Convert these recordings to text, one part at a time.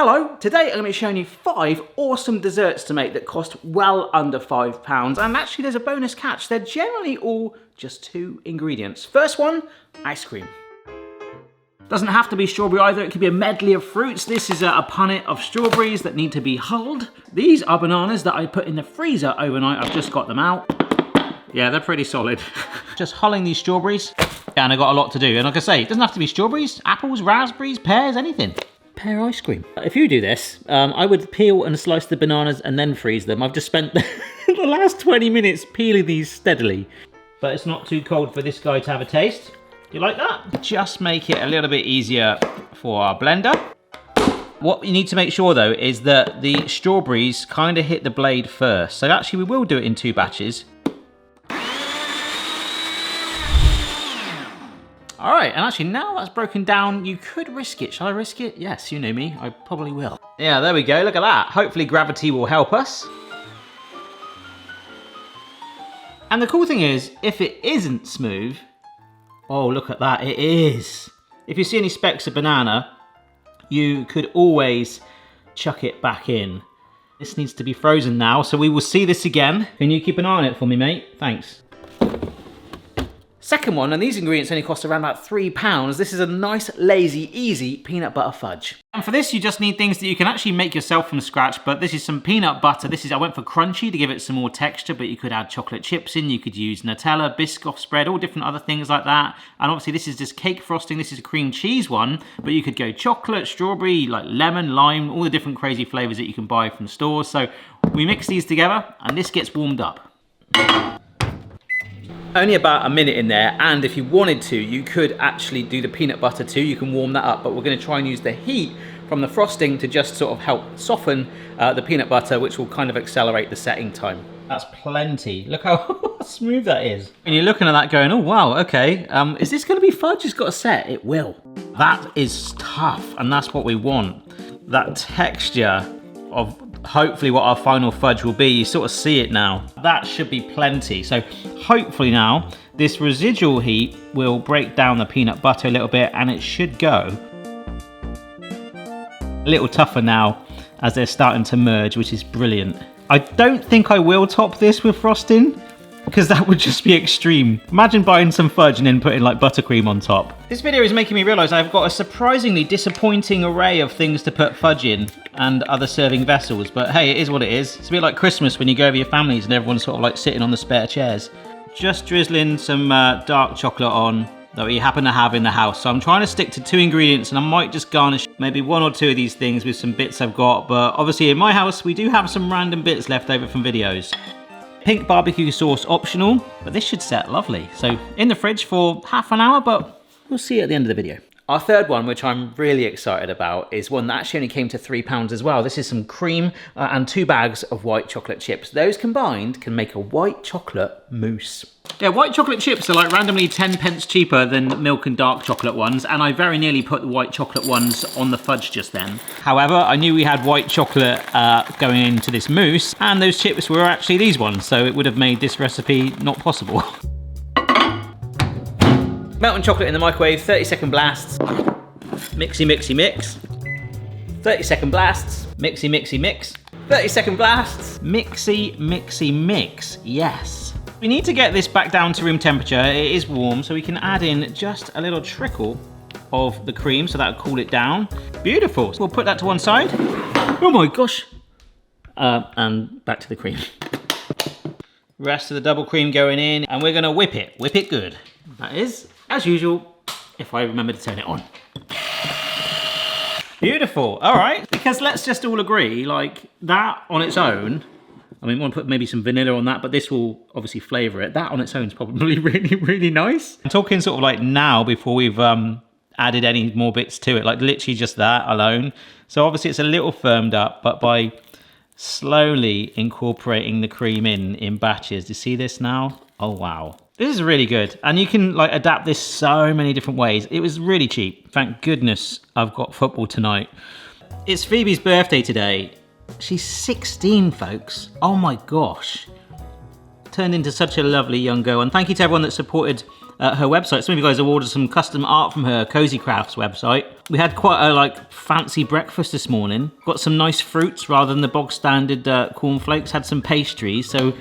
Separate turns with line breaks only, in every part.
Hello, today I'm going to be showing you 5 awesome desserts to make that cost well under £5. And actually there's a bonus catch, they're generally all just 2 ingredients. First one, ice cream. Doesn't have to be strawberry either, it could be a medley of fruits. This is a punnet of strawberries that need to be hulled. These are bananas that I put in the freezer overnight, I've just got them out. Yeah, they're pretty solid. Just hulling these strawberries, and I got a lot to do. And like I say, it doesn't have to be strawberries, apples, raspberries, pears, anything. Pear ice cream. If you do this, I would peel and slice the bananas and then freeze them. I've just spent the last 20 minutes peeling these steadily. But it's not too cold for this guy to have a taste. You like that? Just make it a little bit easier for our blender. What you need to make sure though is that the strawberries kind of hit the blade first. So actually we will do it in 2 batches. All right, and actually now that's broken down, you could risk it. Shall I risk it? Yes, you know me, I probably will. Yeah, there we go, look at that. Hopefully gravity will help us. And the cool thing is, if it isn't smooth, oh, look at that, it is. If you see any specks of banana, you could always chuck it back in. This needs to be frozen now, so we will see this again. Can you keep an eye on it for me, mate? Thanks. Second one, and these ingredients only cost around about £3. This is a nice, lazy, easy peanut butter fudge. And for this, you just need things that you can actually make yourself from scratch, but this is some peanut butter. I went for crunchy to give it some more texture, but you could add chocolate chips in, you could use Nutella, Biscoff spread, all different other things like that. And obviously this is just cake frosting, this is a cream cheese one, but you could go chocolate, strawberry, like lemon, lime, all the different crazy flavors that you can buy from stores. So we mix these together, and this gets warmed up. Only about a minute in there, and if you wanted to, you could actually do the peanut butter too. You can warm that up, but we're going to try and use the heat from the frosting to just sort of help soften the peanut butter, which will kind of accelerate the setting time. That's plenty. Look how smooth that is. And you're looking at that going, oh wow, okay, is this going to be fudge? It's got a set. It will. That is tough, and that's what we want. That texture of hopefully what our final fudge will be. You sort of see it now. That should be plenty. So hopefully now this residual heat will break down the peanut butter a little bit, and it should go a little tougher now as they're starting to merge, which is brilliant. I don't think I will top this with frosting, because that would just be extreme. Imagine buying some fudge and then putting like buttercream on top. This video is making me realise I've got a surprisingly disappointing array of things to put fudge in and other serving vessels, but hey, it is what it is. It's a bit like Christmas when you go over your families and everyone's sort of like sitting on the spare chairs. Just drizzling some dark chocolate on that we happen to have in the house. So I'm trying to stick to 2 ingredients, and I might just garnish maybe 1 or 2 of these things with some bits I've got, but obviously in my house we do have some random bits left over from videos. Pink barbecue sauce optional, but this should set lovely. So in the fridge for half an hour, but we'll see at the end of the video. Our third one, which I'm really excited about, is one that actually only came to £3 as well. This is some cream and 2 bags of white chocolate chips. Those combined can make a white chocolate mousse. Yeah, white chocolate chips are like randomly 10 pence cheaper than milk and dark chocolate ones, and I very nearly put the white chocolate ones on the fudge just then. However, I knew we had white chocolate going into this mousse, and those chips were actually these ones, so it would have made this recipe not possible. Melting chocolate in the microwave, 30-second blasts. Mixy, mixy, mix. 30-second blasts. Mixy, mixy, mix. 30-second blasts. Mixy, mixy, mix. Yes. We need to get this back down to room temperature. It is warm, so we can add in just a little trickle of the cream, so that'll cool it down. Beautiful. So we'll put that to one side. Oh my gosh. And back to the cream. Rest of the double cream going in, and we're gonna whip it. Whip it good. That is, as usual, if I remember to turn it on. Beautiful, all right. Because let's just all agree, like that on its own, I mean, we want to put maybe some vanilla on that, but this will obviously flavour it. That on its own is probably really, really nice. I'm talking sort of like now before we've added any more bits to it, like literally just that alone. So obviously it's a little firmed up, but by slowly incorporating the cream in batches, do you see this now? Oh, wow. This is really good, and you can like adapt this so many different ways. It was really cheap. Thank goodness I've got football tonight. It's Phoebe's birthday today. She's 16, folks. Oh my gosh. Turned into such a lovely young girl, and thank you to everyone that supported her website. Some of you guys have ordered some custom art from her Cozy Crafts website. We had quite a like fancy breakfast this morning. Got some nice fruits rather than the bog standard cornflakes. Had some pastries. So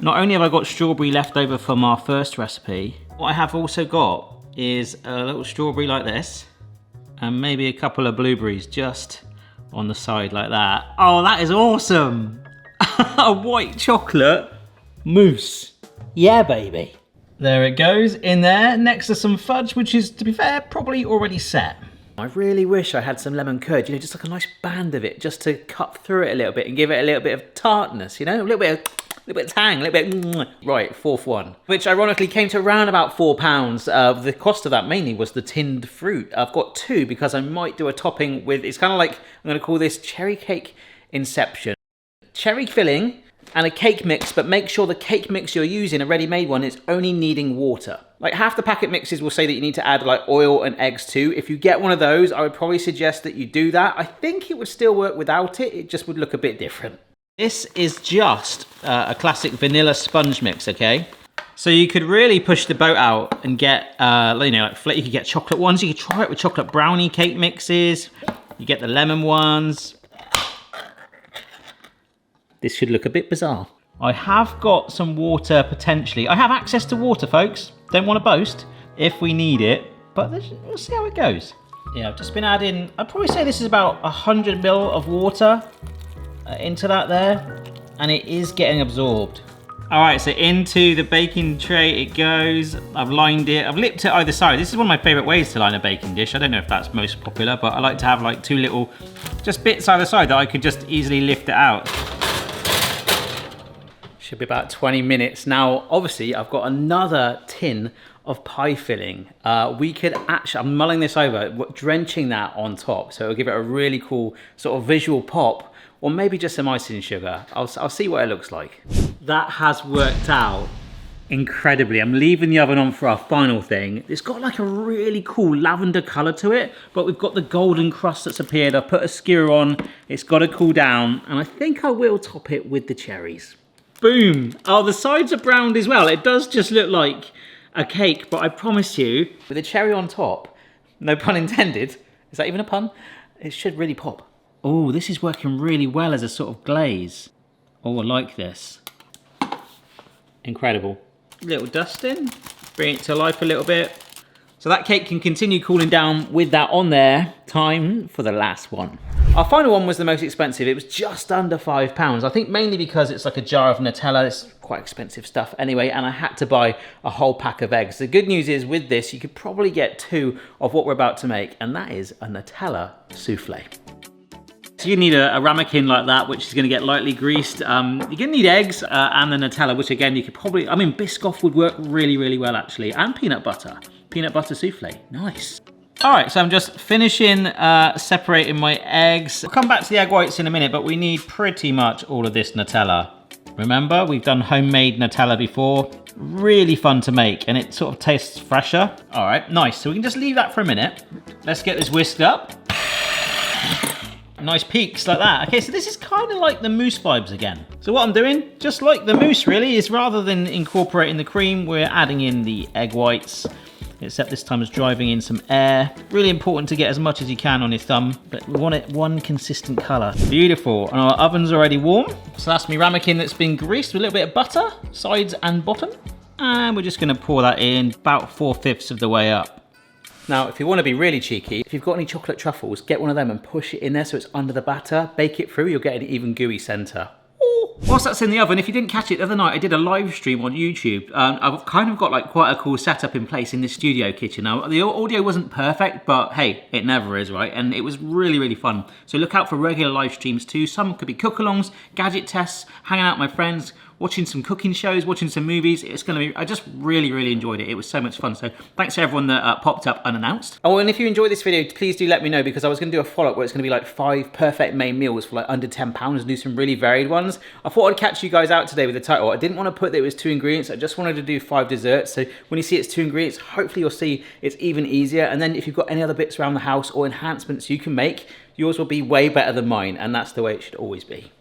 not only have I got strawberry left over from our first recipe, what I have also got is a little strawberry like this and maybe a couple of blueberries just on the side like that. Oh, that is awesome. A white chocolate mousse. Yeah, baby. There it goes in there next to some fudge, which is, to be fair, probably already set. I really wish I had some lemon curd, you know, just like a nice band of it, just to cut through it a little bit and give it a little bit of tartness, you know, a little bit of tang, a little bit, right, fourth one. Which ironically came to around about £4. The cost of that mainly was the tinned fruit. I've got two because I might do a topping with, it's kind of like, I'm going to call this cherry cake inception. Cherry filling and a cake mix, but make sure the cake mix you're using, a ready-made one, is only needing water. Like half the packet mixes will say that you need to add like oil and eggs too. If you get one of those, I would probably suggest that you do that. I think it would still work without it. It just would look a bit different. This is just a classic vanilla sponge mix, okay? So you could really push the boat out and get, you know, like you could get chocolate ones. You could try it with chocolate brownie cake mixes. You get the lemon ones. This should look a bit bizarre. I have got some water potentially. I have access to water, folks. Don't want to boast if we need it, but we'll see how it goes. Yeah, I've just been adding, I'd probably say this is about 100 ml of water into that there, and it is getting absorbed. All right, so into the baking tray it goes. I've lined it, I've lipped it either side. This is one of my favorite ways to line a baking dish. I don't know if that's most popular, but I like to have like two little, just bits either side that I could just easily lift it out. Should be about 20 minutes. Now, obviously, I've got another tin of pie filling. We could actually, I'm mulling this over, drenching that on top. So it'll give it a really cool sort of visual pop, or maybe just some icing sugar. I'll see what it looks like. That has worked out incredibly. I'm leaving the oven on for our final thing. It's got like a really cool lavender color to it, but we've got the golden crust that's appeared. I've put a skewer on, it's got to cool down, and I think I will top it with the cherries. Boom. Oh, the sides are browned as well. It does just look like a cake, but I promise you, with a cherry on top, no pun intended, is that even a pun? It should really pop. Oh, this is working really well as a sort of glaze. Oh, I like this. Incredible. Little dusting, bring it to life a little bit. So that cake can continue cooling down with that on there. Time for the last one. Our final one was the most expensive. It was just under £5. I think mainly because it's like a jar of Nutella. It's quite expensive stuff anyway, and I had to buy a whole pack of eggs. The good news is with this, you could probably get two of what we're about to make, and that is a Nutella Souffle. So you need a ramekin like that, which is going to get lightly greased. You're going to need eggs and the Nutella, which again, you could probably, I mean, Biscoff would work really, really well actually, and peanut butter. Peanut butter souffle, nice. All right, so I'm just finishing separating my eggs. We'll come back to the egg whites in a minute, but we need pretty much all of this Nutella. Remember, we've done homemade Nutella before. Really fun to make, and it sort of tastes fresher. All right, nice. So we can just leave that for a minute. Let's get this whisked up. Nice peaks like that. Okay, so this is kind of like the mousse vibes again. So what I'm doing, just like the mousse really, is rather than incorporating the cream, we're adding in the egg whites. Except this time it's driving in some air. Really important to get as much as you can on your thumb, but we want it one consistent color. Beautiful, and our oven's already warm. So that's my ramekin that's been greased with a little bit of butter, sides and bottom. And we're just gonna pour that in about 4/5 of the way up. Now, if you wanna be really cheeky, if you've got any chocolate truffles, get one of them and push it in there so it's under the batter. Bake it through, you'll get an even gooey center. Whilst that's in the oven, if you didn't catch it the other night, I did a live stream on YouTube. I've kind of got like quite a cool setup in place in this studio kitchen. Now, the audio wasn't perfect, but hey, it never is, right? And it was really, really fun. So look out for regular live streams too. Some could be cook-alongs, gadget tests, hanging out with my friends, watching some cooking shows, watching some movies. It's gonna be, I just really, really enjoyed it. It was so much fun. So thanks to everyone that popped up unannounced. Oh, and if you enjoyed this video, please do let me know, because I was gonna do a follow-up where it's gonna be like 5 perfect main meals for like under £10 and do some really varied ones. I thought I'd catch you guys out today with the title. I didn't want to put that it was 2 ingredients. I just wanted to do 5 desserts. So when you see it's 2 ingredients, hopefully you'll see it's even easier. And then if you've got any other bits around the house or enhancements you can make, yours will be way better than mine. And that's the way it should always be.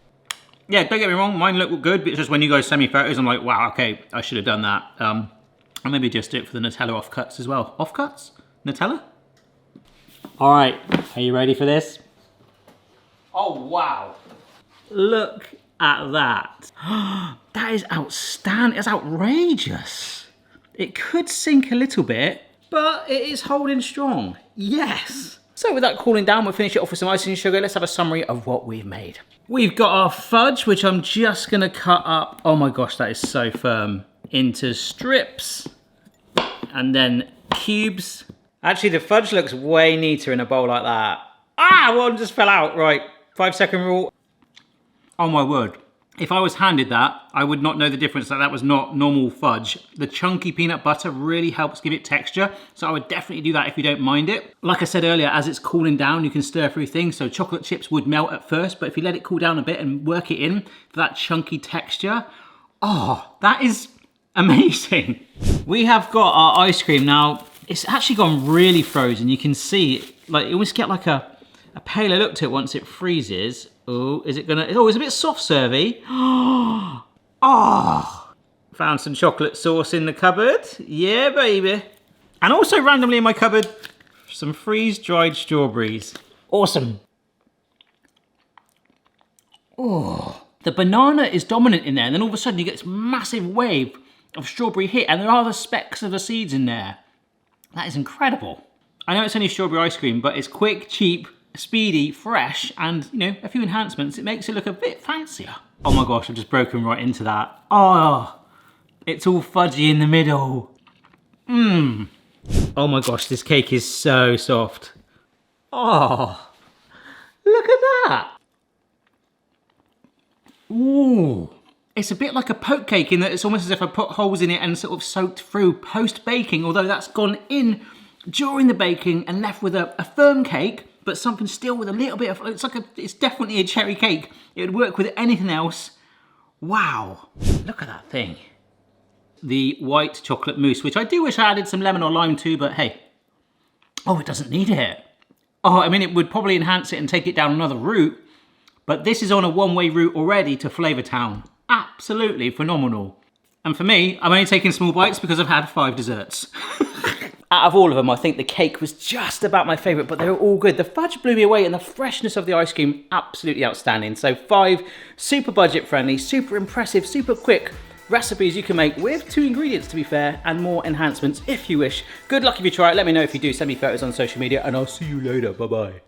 Yeah, don't get me wrong, mine look good, but it's just when you guys send me photos, I'm like, wow, okay, I should have done that. And maybe just do it for the Nutella offcuts as well. Offcuts? Nutella? All right, are you ready for this? Oh, wow. Look at that. That is outstanding. It's outrageous. It could sink a little bit, but it is holding strong. Yes. So with that cooling down, we'll finish it off with some icing sugar. Let's have a summary of what we've made. We've got our fudge, which I'm just gonna cut up. Oh my gosh, that is so firm. Into strips and then cubes. Actually, the fudge looks way neater in a bowl like that. Ah, one just fell out. Right, 5-second rule. Oh my word. If I was handed that, I would not know the difference, that was not normal fudge. The chunky peanut butter really helps give it texture, so I would definitely do that if you don't mind it. Like I said earlier, as it's cooling down, you can stir through things, so chocolate chips would melt at first, but if you let it cool down a bit and work it in for that chunky texture, oh, that is amazing. We have got our ice cream now. It's actually gone really frozen. You can see, like, you almost get like a paler look to it once it freezes. Oh, is it gonna, oh, it's a bit soft servy. Oh, found some chocolate sauce in the cupboard. Yeah, baby. And also randomly in my cupboard, some freeze-dried strawberries. Awesome. Oh, the banana is dominant in there, and then all of a sudden you get this massive wave of strawberry hit, and there are the specks of the seeds in there. That is incredible. I know it's only strawberry ice cream, but it's quick, cheap, speedy, fresh, and, you know, a few enhancements. It makes it look a bit fancier. Oh my gosh, I've just broken right into that. Oh, it's all fudgy in the middle. Mmm. Oh my gosh, this cake is so soft. Oh, look at that. Ooh. It's a bit like a poke cake in that it's almost as if I put holes in it and sort of soaked through post-baking, although that's gone in during the baking and left with a firm cake, but something still with a little bit of, it's definitely a cherry cake. It would work with anything else. Wow, look at that thing. The white chocolate mousse, which I do wish I added some lemon or lime to, but hey. Oh, it doesn't need it. Oh, I mean, it would probably enhance it and take it down another route, but this is on a one-way route already to Flavour Town. Absolutely phenomenal. And for me, I'm only taking small bites because I've had 5 desserts. Out of all of them, I think the cake was just about my favourite, but they were all good. The fudge blew me away, and the freshness of the ice cream, absolutely outstanding. So 5 super budget friendly, super impressive, super quick recipes you can make with 2 ingredients, to be fair, and more enhancements if you wish. Good luck if you try it. Let me know if you do. Send me photos on social media, and I'll see you later. Bye-bye.